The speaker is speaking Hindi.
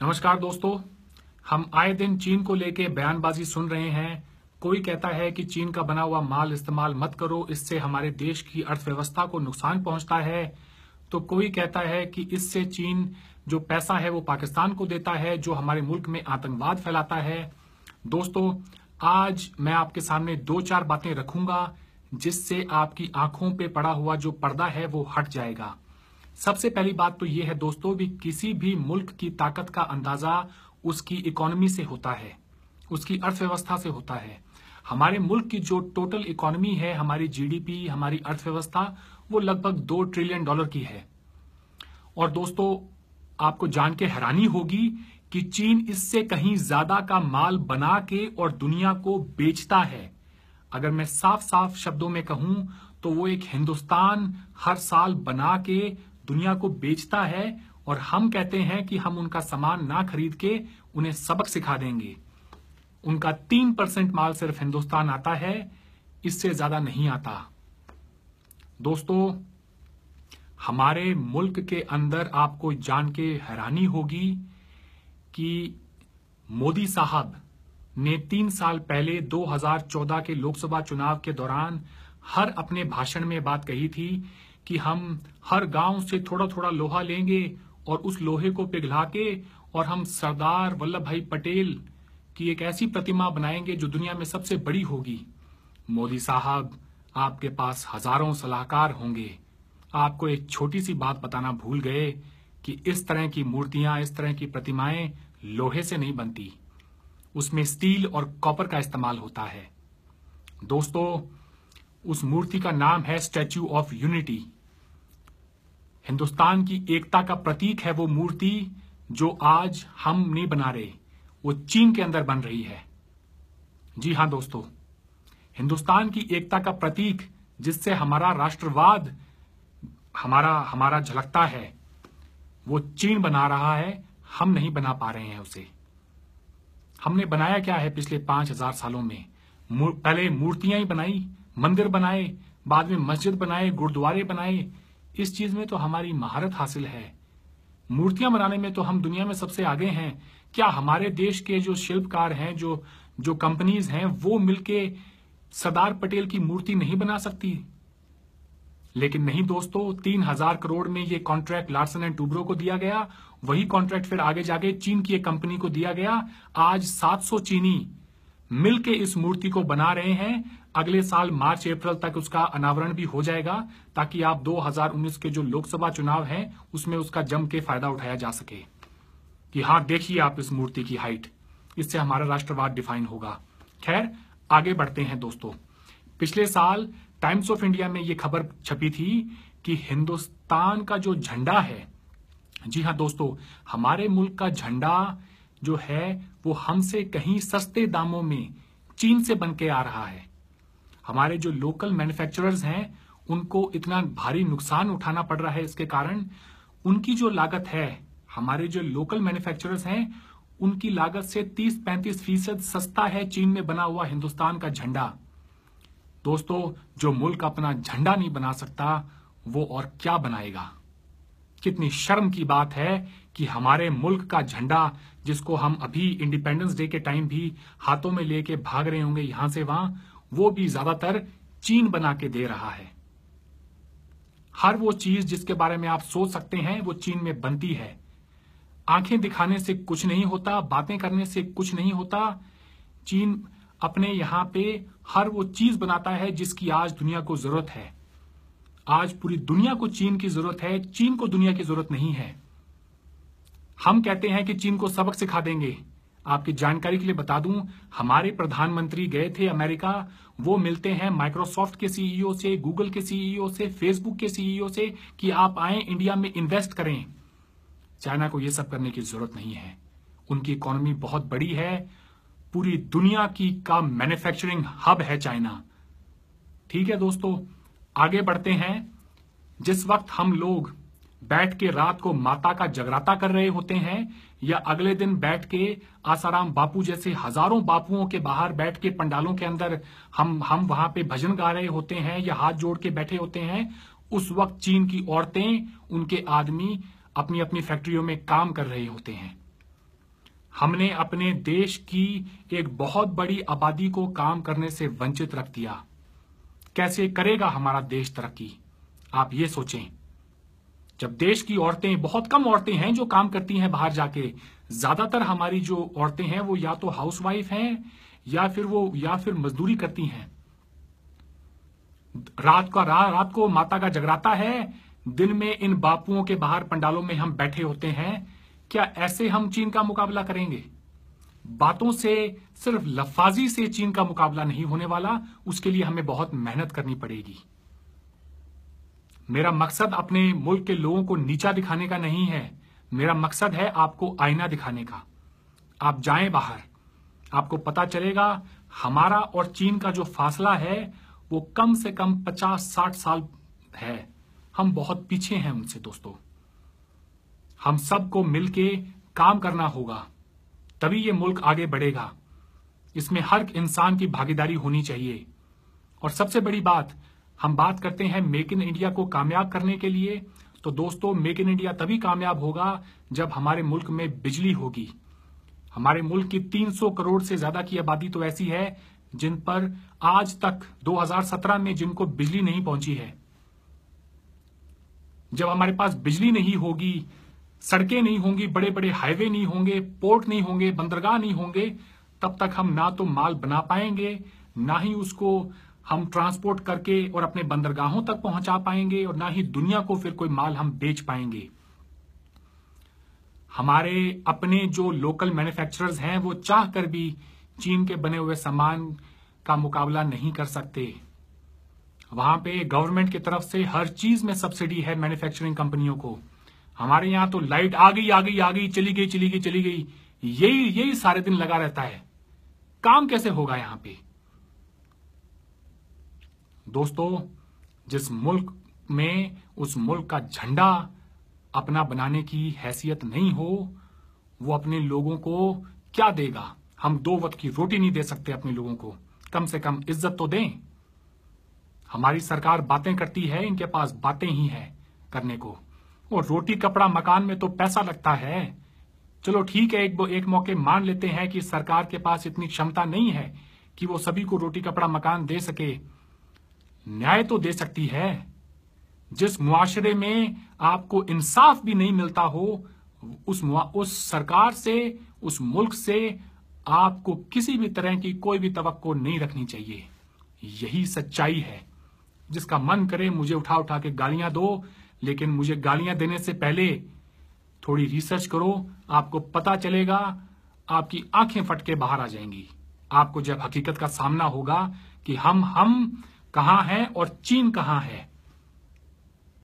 नमस्कार दोस्तों। हम आए दिन चीन को लेके बयानबाजी सुन रहे हैं। कोई कहता है कि चीन का बना हुआ माल इस्तेमाल मत करो, इससे हमारे देश की अर्थव्यवस्था को नुकसान पहुंचता है। तो कोई कहता है कि इससे चीन जो पैसा है वो पाकिस्तान को देता है, जो हमारे मुल्क में आतंकवाद फैलाता है। दोस्तों, आज मैं आपके सामने दो चार बातें रखूंगा जिससे आपकी आंखों पे पड़ा हुआ जो पर्दा है वो हट जाएगा। सबसे पहली बात तो यह है दोस्तों, भी किसी भी मुल्क की ताकत का अंदाजा उसकी इकोनॉमी से होता है, उसकी अर्थव्यवस्था से होता है। हमारे मुल्क की जो टोटल इकोनॉमी है, हमारी जीडीपी, हमारी अर्थव्यवस्था, वो लगभग $2 ट्रिलियन की है। और दोस्तों, आपको जान के हैरानी होगी कि चीन इससे कहीं ज्यादा का माल बना के और दुनिया को बेचता है। अगर मैं साफ साफ शब्दों में कहूं तो वो एक हिंदुस्तान हर साल बना के दुनिया को बेचता है, और हम कहते हैं कि हम उनका सामान ना खरीद के उन्हें सबक सिखा देंगे। उनका 3% माल सिर्फ हिंदुस्तान आता है, इससे ज्यादा नहीं आता। दोस्तों, हमारे मुल्क के अंदर आपको जान के हैरानी होगी कि मोदी साहब ने 3 साल पहले 2014 के लोकसभा चुनाव के दौरान हर अपने भाषण में बात कही थी कि हम हर गांव से थोड़ा थोड़ा लोहा लेंगे और उस लोहे को पिघला के और हम सरदार वल्लभ भाई पटेल की एक ऐसी प्रतिमा बनाएंगे जो दुनिया में सबसे बड़ी होगी। मोदी साहब, आपके पास हजारों सलाहकार होंगे, आपको एक छोटी सी बात बताना भूल गए कि इस तरह की मूर्तियां, इस तरह की प्रतिमाएं लोहे से नहीं बनती, उसमें स्टील और कॉपर का इस्तेमाल होता है। दोस्तों, उस मूर्ति का नाम है स्टैच्यू ऑफ यूनिटी। हिंदुस्तान की एकता का प्रतीक है वो मूर्ति, जो आज हम नहीं बना रहे, वो चीन के अंदर बन रही है। जी हां दोस्तों, हिंदुस्तान की एकता का प्रतीक जिससे हमारा राष्ट्रवाद हमारा झलकता है, वो चीन बना रहा है, हम नहीं बना पा रहे हैं उसे। हमने बनाया क्या है पिछले 5000 सालों में? पहले मूर्तियां ही बनाई, मंदिर बनाए, बाद में मस्जिद बनाए, गुरुद्वारे बनाए। इस चीज में तो हमारी महारत हासिल है। मूर्तियां बनाने में तो हम दुनिया में सबसे आगे हैं। क्या हमारे देश के जो शिल्पकार हैं, जो कंपनीज हैं, वो मिलके सरदार पटेल की मूर्ति नहीं बना सकती? लेकिन नहीं दोस्तों, 3000 करोड़ में ये कॉन्ट्रैक्ट लार्सन एंड टूब्रो को दिया गया। वही कॉन्ट्रैक्ट फिर आगे जाके चीन की एक कंपनी को दिया गया। आज 700 चीनी मिलके इस मूर्ति को बना रहे हैं। अगले साल मार्च अप्रैल तक उसका अनावरण भी हो जाएगा, ताकि आप 2019 के जो लोकसभा चुनाव हैं उसमें उसका जम के फायदा उठाया जा सके कि हाँ, देखिए आप इस मूर्ति की हाइट, इससे हमारा राष्ट्रवाद डिफाइन होगा। खैर, आगे बढ़ते हैं दोस्तों। पिछले साल टाइम्स ऑफ इंडिया में यह खबर छपी थी कि हिंदुस्तान का जो झंडा है, जी हां दोस्तों, हमारे मुल्क का झंडा जो है वो हमसे कहीं सस्ते दामों में चीन से बन के आ रहा है। हमारे जो लोकल मैन्युफैक्चरर्स हैं उनको इतना भारी नुकसान उठाना पड़ रहा है। इसके कारण उनकी जो लागत है, हमारे जो लोकल मैन्युफैक्चरर्स हैं उनकी लागत से 30-35% सस्ता है चीन में बना हुआ हिंदुस्तान का झंडा। दोस्तों, जो मुल्क अपना झंडा नहीं बना सकता वो और क्या बनाएगा? कितनी शर्म की बात है कि हमारे मुल्क का झंडा, जिसको हम अभी इंडिपेंडेंस डे के टाइम भी हाथों में लेके भाग रहे होंगे यहां से वहां, वो भी ज्यादातर चीन बना के दे रहा है। हर वो चीज जिसके बारे में आप सोच सकते हैं वो चीन में बनती है। आंखें दिखाने से कुछ नहीं होता, बातें करने से कुछ नहीं होता। चीन अपने यहां पे हर वो चीज बनाता है जिसकी आज दुनिया को जरूरत है। आज पूरी दुनिया को चीन की जरूरत है, चीन को दुनिया की जरूरत नहीं है। हम कहते हैं कि चीन को सबक सिखा देंगे। आपकी जानकारी के लिए बता दूं, हमारे प्रधानमंत्री गए थे अमेरिका। वो मिलते हैं माइक्रोसॉफ्ट के सीईओ से, गूगल के सीईओ से, फेसबुक के सीईओ से कि आप आए इंडिया में इन्वेस्ट करें। चाइना को यह सब करने की जरूरत नहीं है। उनकी इकोनॉमी बहुत बड़ी है, पूरी दुनिया की का मैन्युफैक्चरिंग हब है चाइना। ठीक है दोस्तों, आगे बढ़ते हैं। जिस वक्त हम लोग बैठ के रात को माता का जगराता कर रहे होते हैं, या अगले दिन बैठ के आसाराम बापू जैसे हजारों बापुओं के बाहर बैठ के पंडालों के अंदर हम वहां पे भजन गा रहे होते हैं या हाथ जोड़ के बैठे होते हैं, उस वक्त चीन की औरतें, उनके आदमी अपनी अपनी फैक्ट्रियों में काम कर रहे होते हैं। हमने अपने देश की एक बहुत बड़ी आबादी को काम करने से वंचित रख दिया। कैसे करेगा हमारा देश तरक्की, आप ये सोचें। जब देश की औरतें, बहुत कम औरतें हैं जो काम करती हैं बाहर जाके, ज्यादातर हमारी जो औरतें हैं वो या तो हाउसवाइफ हैं या फिर मजदूरी करती हैं। रात को माता का जगराता है, दिन में इन बापुओं के बाहर पंडालों में हम बैठे होते हैं। क्या ऐसे हम चीन का मुकाबला करेंगे? बातों से, सिर्फ लफाजी से चीन का मुकाबला नहीं होने वाला, उसके लिए हमें बहुत मेहनत करनी पड़ेगी। मेरा मकसद अपने मुल्क के लोगों को नीचा दिखाने का नहीं है, मेरा मकसद है आपको आईना दिखाने का। आप जाएं बाहर, आपको पता चलेगा हमारा और चीन का जो फासला है वो कम से कम 50-60 साल है। हम बहुत पीछे हैं उनसे दोस्तों। हम सबको मिलके काम करना होगा, तभी ये मुल्क आगे बढ़ेगा। इसमें हर इंसान की भागीदारी होनी चाहिए। और सबसे बड़ी बात, हम बात करते हैं मेक इन इंडिया को कामयाब करने के लिए, तो दोस्तों मेक इन इंडिया तभी कामयाब होगा जब हमारे मुल्क में बिजली होगी। हमारे मुल्क की 300 करोड़ से ज्यादा की आबादी तो ऐसी है जिन पर आज तक 2017 में जिनको बिजली नहीं पहुंची है। जब हमारे पास बिजली नहीं होगी, सड़कें नहीं होंगी, बड़े बड़े हाईवे नहीं होंगे, पोर्ट नहीं होंगे, बंदरगाह नहीं होंगे, तब तक हम ना तो माल बना पाएंगे, ना ही उसको हम ट्रांसपोर्ट करके और अपने बंदरगाहों तक पहुंचा पाएंगे, और ना ही दुनिया को फिर कोई माल हम बेच पाएंगे। हमारे अपने जो लोकल मैन्युफैक्चरर्स हैं वो चाह कर भी चीन के बने हुए सामान का मुकाबला नहीं कर सकते। वहां पे गवर्नमेंट की तरफ से हर चीज में सब्सिडी है मैन्युफैक्चरिंग कंपनियों को। हमारे यहां तो लाइट आ गई, चली गई, यही सारे दिन लगा रहता है। काम कैसे होगा यहां पे? दोस्तों, जिस मुल्क में उस मुल्क का झंडा अपना बनाने की हैसियत नहीं हो, वो अपने लोगों को क्या देगा? हम 2 वक्त की रोटी नहीं दे सकते अपने लोगों को, कम से कम इज्जत तो दें। हमारी सरकार बातें करती है, इनके पास बातें ही है करने को, और रोटी कपड़ा मकान में तो पैसा लगता है। चलो ठीक है, एक मौके मान लेते हैं कि सरकार के पास इतनी क्षमता नहीं है कि वो सभी को रोटी कपड़ा मकान दे सके। न्याय तो दे सकती है। जिस मुआशरे में आपको इंसाफ भी नहीं मिलता हो, उस सरकार से, उस मुल्क से आपको किसी भी तरह की कोई भी तवक्को नहीं रखनी चाहिए। यही सच्चाई है। जिसका मन करे मुझे उठा उठा के गालियां दो, लेकिन मुझे गालियां देने से पहले थोड़ी रिसर्च करो। आपको पता चलेगा, आपकी आंखें फट के बाहर आ जाएंगी। आपको जब हकीकत का सामना होगा कि हम कहां हैं और चीन कहां है।